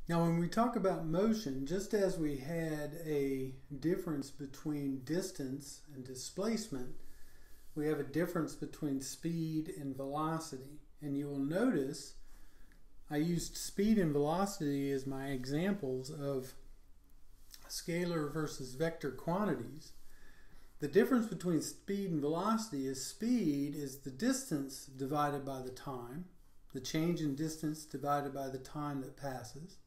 Now, when we talk about motion, just as we had a difference between distance and displacement, we have a difference between speed and velocity. And you will notice I used speed and velocity as my examples of scalar versus vector quantities. The difference between speed and velocity is speed is the distance divided by the time, the change in distance divided by the time that passes.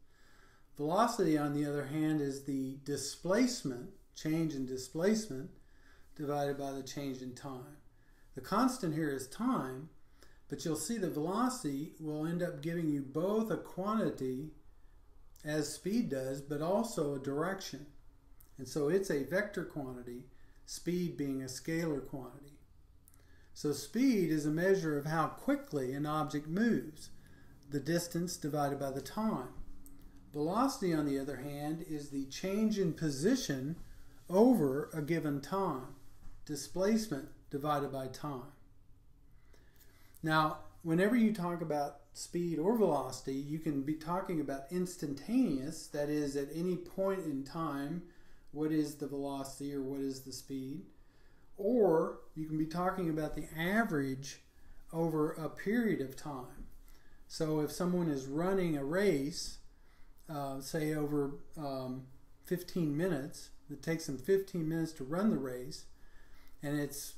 Velocity, on the other hand, is the displacement, change in displacement, divided by the change in time. The constant here is time, but you'll see the velocity will end up giving you both a quantity, as speed does, but also a direction. And so it's a vector quantity, speed being a scalar quantity. So speed is a measure of how quickly an object moves, the distance divided by the time. Velocity, on the other hand, is the change in position over a given time, displacement divided by time. Now, whenever you talk about speed or velocity, you can be talking about instantaneous, that is, at any point in time, what is the velocity or what is the speed? Or you can be talking about the average over a period of time. So if someone is running a race, say over 15 minutes, it takes them 15 minutes to run the race, and it's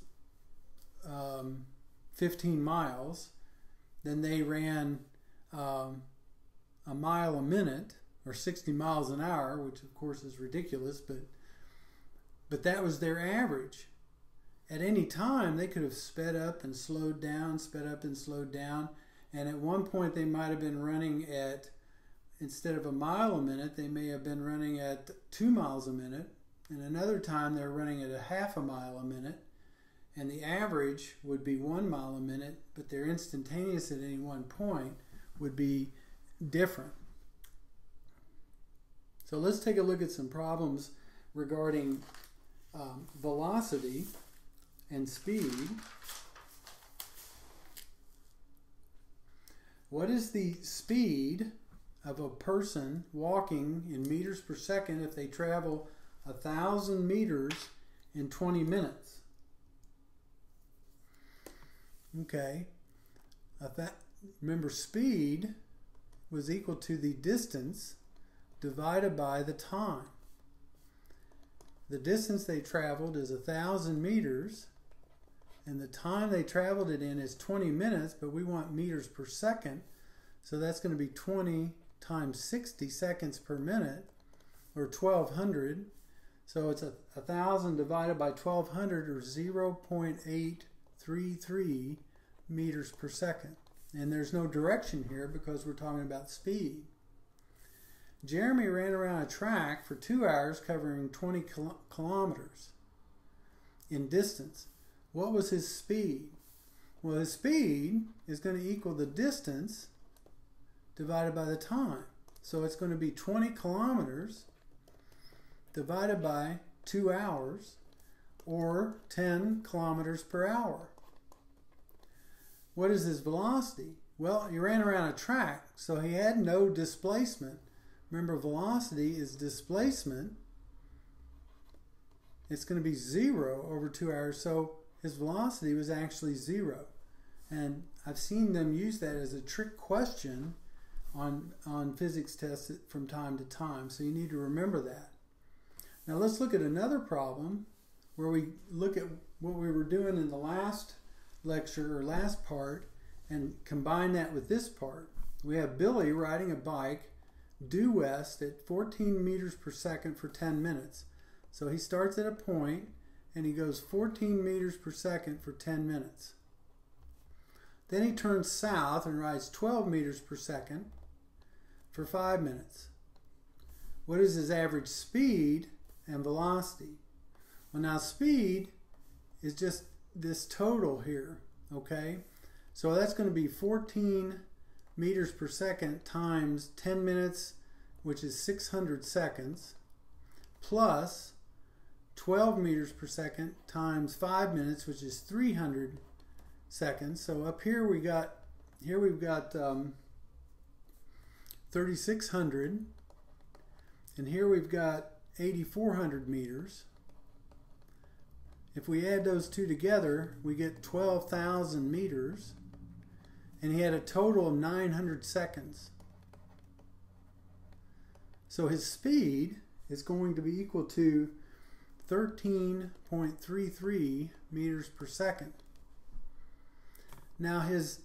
15 miles, then they ran a mile a minute, or 60 miles an hour, which of course is ridiculous, but that was their average. At any time, they could have sped up and slowed down, sped up and slowed down, and at one point they might have been running at, instead of a mile a minute, they may have been running at 2 miles a minute, and another time they're running at a half a mile a minute, and the average would be 1 mile a minute, but their instantaneous at any one point would be different. So let's take a look at some problems regarding velocity and speed. What is the speed of a person walking in meters per second if they travel 1,000 meters in 20 minutes? Okay, remember, speed was equal to the distance divided by the time. The distance they traveled is 1,000 meters, and the time they traveled it in is 20 minutes, but we want meters per second, so that's going to be 20 times 60 seconds per minute, or 1,200. So it's 1,000 divided by 1,200, or 0.833 meters per second. And there's no direction here because we're talking about speed. Jeremy ran around a track for 2 hours covering 20 kilometers in distance. What was his speed? Well, his speed is going to equal the distance divided by the time. So it's going to be 20 kilometers divided by 2 hours, or 10 kilometers per hour. What is his velocity? Well, he ran around a track, so he had no displacement. Remember, velocity is displacement. It's going to be 0 over 2 hours, so his velocity was actually 0. And I've seen them use that as a trick question on physics tests from time to time, so you need to remember that. Now let's look at another problem where we look at what we were doing in the last lecture or last part and combine that with this part. We have Billy riding a bike due west at 14 meters per second for 10 minutes. So he starts at a point and he goes 14 meters per second for 10 minutes. Then he turns south and rides 12 meters per second for 5 minutes. What is his average speed and velocity? Well, now speed is just this total here, okay? So that's going to be 14 meters per second times 10 minutes, which is 600 seconds, plus 12 meters per second times 5 minutes, which is 300 seconds. So up here we've got 3,600, and here we've got 8,400 meters. If we add those two together, we get 12,000 meters, and he had a total of 900 seconds. So his speed is going to be equal to 13.33 meters per second. Now his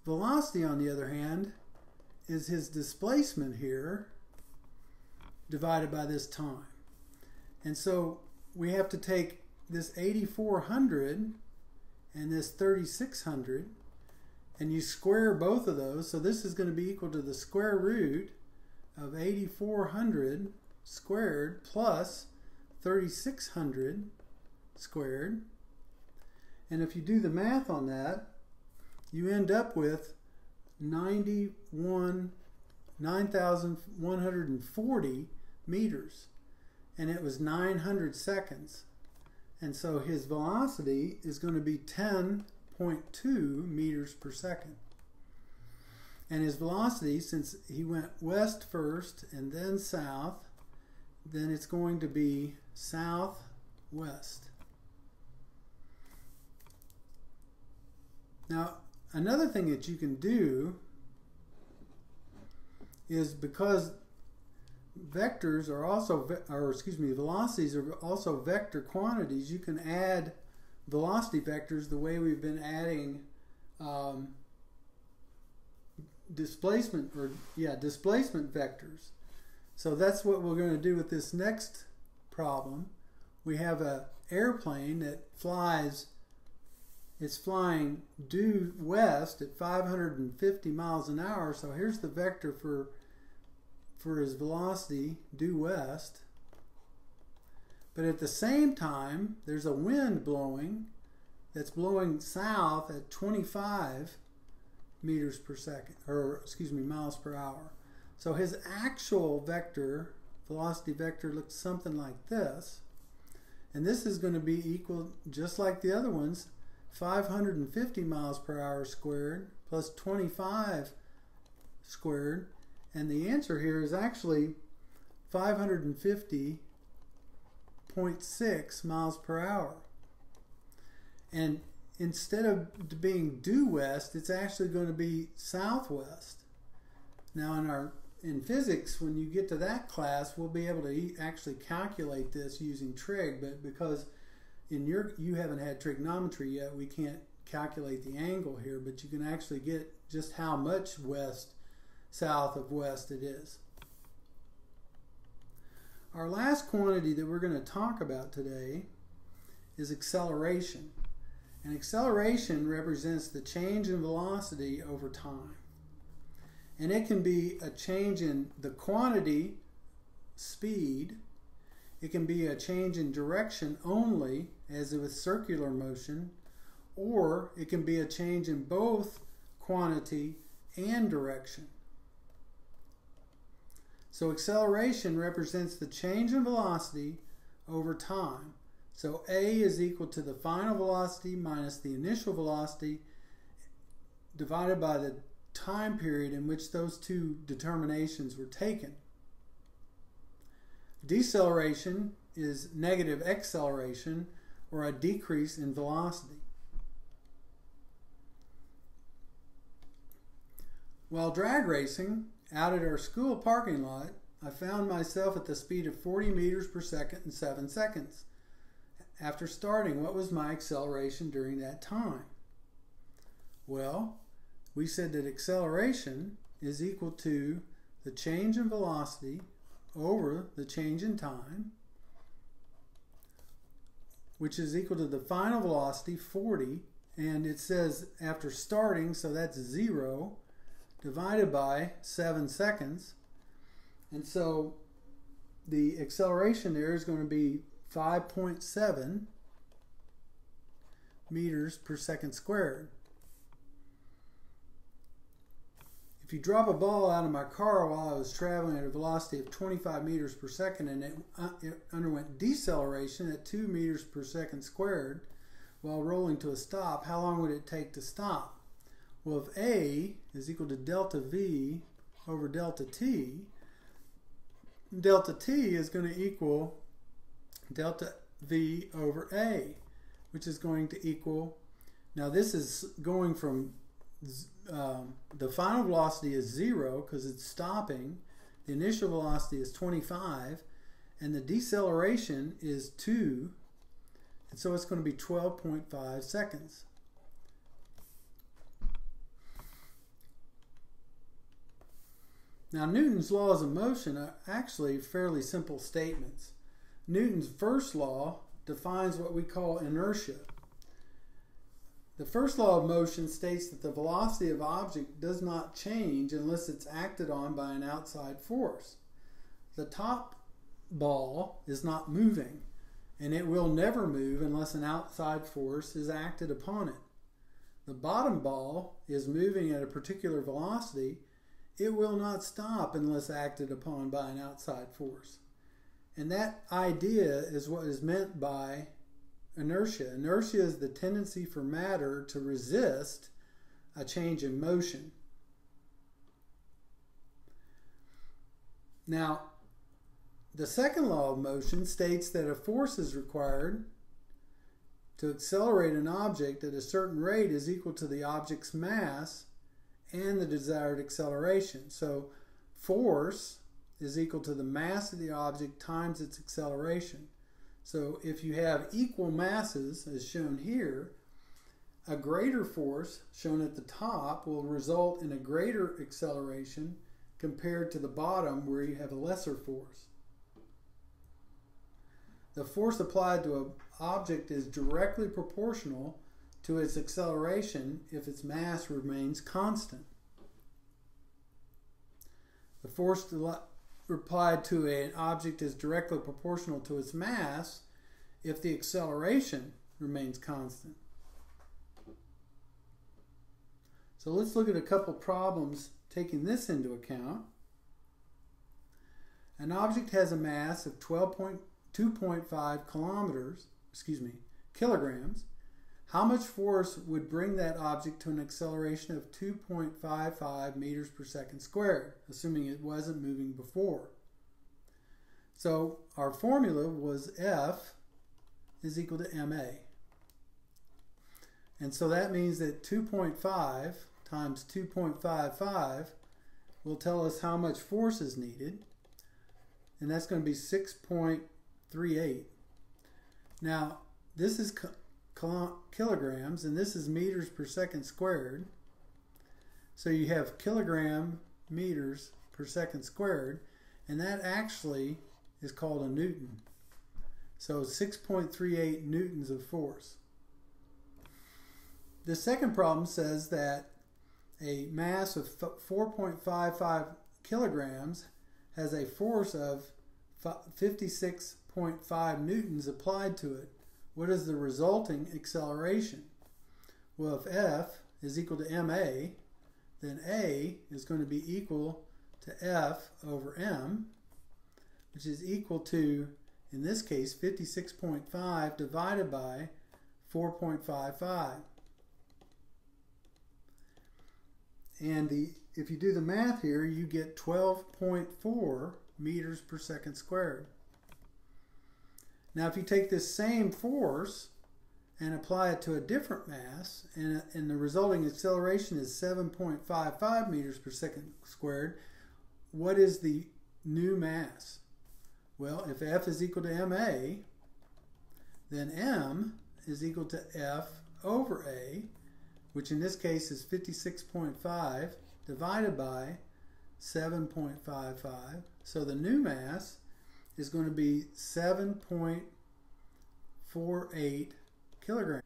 velocity, on the other hand, is his displacement here divided by this time. And so we have to take this 8,400 and this 3,600, and you square both of those. So this is going to be equal to the square root of 8,400 squared plus 3,600 squared. And if you do the math on that, you end up with 9,140 meters, and it was 900 seconds. And so his velocity is going to be 10.2 meters per second. And his velocity, since he went west first and then south, then it's going to be southwest. Now, another thing that you can do is, because vectors are also, velocities are also vector quantities, you can add velocity vectors the way we've been adding displacement vectors. So that's what we're going to do with this next problem. We have an airplane that flies. It's flying due west at 550 miles an hour. So here's the vector for his velocity due west. But at the same time, there's a wind blowing that's blowing south at 25 meters per second, miles per hour. So his actual vector, velocity vector, looks something like this. And this is going to be equal, just like the other ones, 550 miles per hour squared plus 25 squared. And the answer here is actually 550.6 miles per hour. And instead of being due west, it's actually going to be southwest. Now in physics, when you get to that class, we'll be able to actually calculate this using trig, but because you haven't had trigonometry yet, we can't calculate the angle here, but you can actually get just how much south of west it is. Our last quantity that we're going to talk about today is acceleration. And acceleration represents the change in velocity over time. And it can be a change in the quantity, speed. It can be a change in direction only, as with circular motion, or it can be a change in both quantity and direction. So acceleration represents the change in velocity over time. So A is equal to the final velocity minus the initial velocity divided by the time period in which those two determinations were taken. Deceleration is negative acceleration, or a decrease in velocity. While drag racing out at our school parking lot, I found myself at the speed of 40 meters per second in 7 seconds. After starting, what was my acceleration during that time? Well, we said that acceleration is equal to the change in velocity over the change in time, which is equal to the final velocity, 40, and it says after starting, so that's 0, divided by 7 seconds. And so the acceleration there is going to be 5.7 meters per second squared. If you drop a ball out of my car while I was traveling at a velocity of 25 meters per second and it underwent deceleration at 2 meters per second squared while rolling to a stop, how long would it take to stop? Well, if A is equal to delta V over delta t, delta t is going to equal delta v over a, which is going to equal, now this is going from, the final velocity is 0 because it's stopping, the initial velocity is 25, and the deceleration is 2, and so it's going to be 12.5 seconds. Now, Newton's laws of motion are actually fairly simple statements. Newton's first law defines what we call inertia. The first law of motion states that the velocity of object does not change unless it's acted on by an outside force. The top ball is not moving, and it will never move unless an outside force is acted upon it. The bottom ball is moving at a particular velocity. It will not stop unless acted upon by an outside force. And that idea is what is meant by inertia. Inertia is the tendency for matter to resist a change in motion. Now, the second law of motion states that a force is required to accelerate an object at a certain rate is equal to the object's mass and the desired acceleration. So force is equal to the mass of the object times its acceleration. So if you have equal masses, as shown here, a greater force, shown at the top, will result in a greater acceleration compared to the bottom where you have a lesser force. The force applied to an object is directly proportional to its acceleration if its mass remains constant. The force applied to an object is directly proportional to its mass if the acceleration remains constant. So let's look at a couple problems taking this into account. An object has a mass of 2.5 kilograms. How much force would bring that object to an acceleration of 2.55 meters per second squared, assuming it wasn't moving before? So our formula was F is equal to ma. And so that means that 2.5 times 2.55 will tell us how much force is needed, and that's going to be 6.38. Now, this is kilograms, and this is meters per second squared. So you have kilogram meters per second squared, and that actually is called a Newton. So 6.38 newtons of force. The second problem says that a mass of 4.55 kilograms has a force of 56.5 newtons applied to it. What is the resulting acceleration? Well, if F is equal to ma, then A is going to be equal to F over m, which is equal to, in this case, 56.5 divided by 4.55. And if you do the math here, you get 12.4 meters per second squared. Now, if you take this same force and apply it to a different mass, and the resulting acceleration is 7.55 meters per second squared, what is the new mass? Well, if F is equal to ma, then m is equal to F over a, which in this case is 56.5 divided by 7.55. So the new mass is going to be 7.48 kilograms.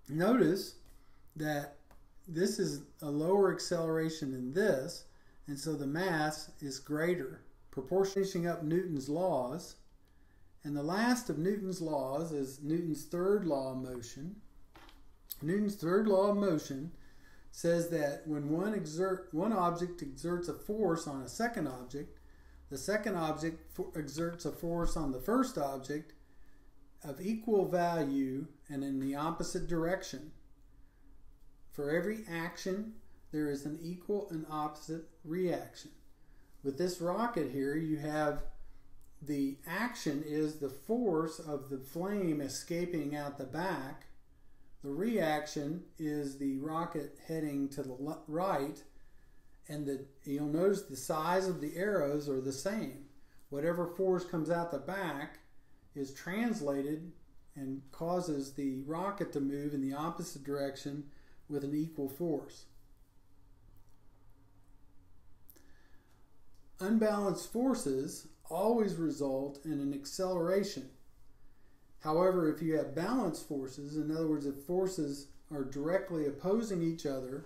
Notice that this is a lower acceleration than this, and so the mass is greater. Finishing up Newton's laws, and the last of Newton's laws is Newton's third law of motion. Newton's third law of motion says that when one object exerts a force on a second object, the second object exerts a force on the first object of equal value and in the opposite direction. For every action there is an equal and opposite reaction. With this rocket here, you have the action is the force of the flame escaping out the back. The reaction is the rocket heading to the right, and you'll notice the size of the arrows are the same. Whatever force comes out the back is translated and causes the rocket to move in the opposite direction with an equal force. Unbalanced forces always result in an acceleration. However, if you have balanced forces, in other words, if forces are directly opposing each other,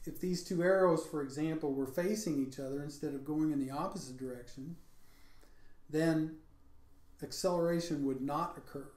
if these two arrows, for example, were facing each other instead of going in the opposite direction, then acceleration would not occur.